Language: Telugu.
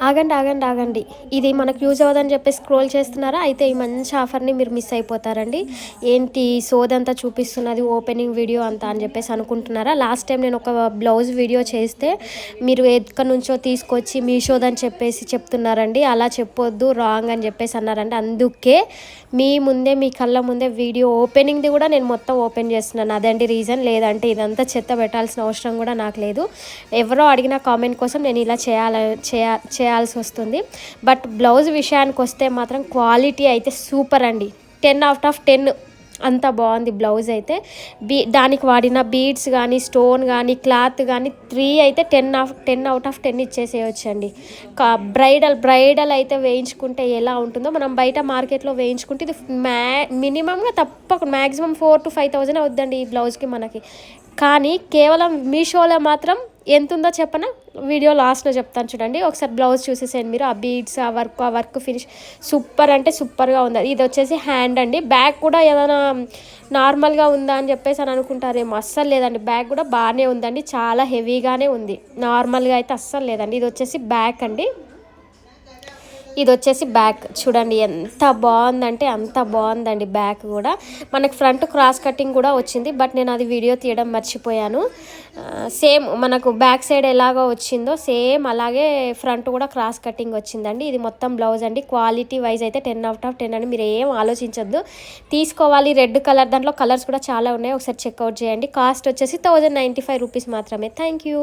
ఆగండి ఆగండి ఆగండి, ఇది మనకు యూజ్ అవ్వదని చెప్పి స్క్రోల్ చేస్తున్నారా? అయితే ఈ మంచి ఆఫర్ని మీరు మిస్ అయిపోతారండి. ఏంటి సోదంతా చూపిస్తున్నది ఓపెనింగ్ వీడియో అంతా అని చెప్పేసి అనుకుంటున్నారా? లాస్ట్ టైం నేను ఒక బ్లౌజ్ వీడియో చేస్తే మీరు ఎక్కడి నుంచో తీసుకొచ్చి మీషోదని చెప్పేసి చెప్తున్నారండి. అలా చెప్పొద్దు, రాంగ్ అని చెప్పేసి అన్నారండి. అందుకే మీ ముందే, మీ కళ్ళ ముందే వీడియో ఓపెనింగ్ది కూడా నేను మొత్తం ఓపెన్ చేస్తున్నాను. అదండి రీజన్. లేదంటే ఇదంతా చెత్త పెట్టాల్సిన అవసరం కూడా నాకు లేదు. ఎవరో అడిగిన కామెంట్ కోసం నేను ఇలా చేయాల్సి వస్తుంది. బట్ బ్లౌజ్ విషయానికి వస్తే మాత్రం క్వాలిటీ అయితే సూపర్ అండి. 10/10 అంత బాగుంది బ్లౌజ్ అయితే. దానికి వాడిన బీడ్స్ కానీ, స్టోన్ కానీ, క్లాత్ కానీ 3 అయితే 10/10 ఇచ్చేసేయచ్చండి. బ్రైడల్ అయితే వేయించుకుంటే ఎలా ఉంటుందో, మనం బయట మార్కెట్లో వేయించుకుంటే ఇది మినిమంగా మ్యాక్సిమం 4,000 to 5,000 అవుద్దండి ఈ బ్లౌజ్కి మనకి. కానీ కేవలం మీషోలో మాత్రం ఎంత ఉందో చెప్పనా? వీడియో లాస్ట్లో చెప్తాను చూడండి. ఒకసారి బ్లౌజ్ చూసేసేయండి మీరు. ఆ బీడ్స్, ఆ వర్క్ ఫినిష్ సూపర్ అంటే సూపర్గా ఉంది. ఇది వచ్చేసి హ్యాండ్ అండి. బ్యాక్ కూడా ఏదైనా నార్మల్గా ఉందా అని చెప్పేసి అని అనుకుంటారేమో, అస్సలు లేదండి. బ్యాక్ కూడా బాగానే ఉందండి, చాలా హెవీగానే ఉంది. నార్మల్గా అయితే అస్సలు లేదండి. ఇది వచ్చేసి బ్యాక్ అండి. ఇది వచ్చేసి బ్యాక్ చూడండి, ఎంత బాగుందంటే అంత బాగుందండి. బ్యాక్ కూడా మనకు ఫ్రంట్ క్రాస్ కటింగ్ కూడా వచ్చింది. బట్ నేను అది వీడియో తీయడం మర్చిపోయాను. సేమ్ మనకు బ్యాక్ సైడ్ ఎలాగో వచ్చిందో సేమ్ అలాగే ఫ్రంట్ కూడా క్రాస్ కటింగ్ వచ్చిందండి. ఇది మొత్తం బ్లౌజ్ అండి. క్వాలిటీ వైజ్ అయితే 10/10 అని మీరు ఏం ఆలోచించొద్దు. తీసుకోవాలి. రెడ్ కలర్, దాంట్లో కలర్స్ కూడా చాలా ఉన్నాయి, ఒకసారి చెక్అవుట్ చేయండి. కాస్ట్ వచ్చేసి 1,095 రూపీస్ మాత్రమే. Thank you.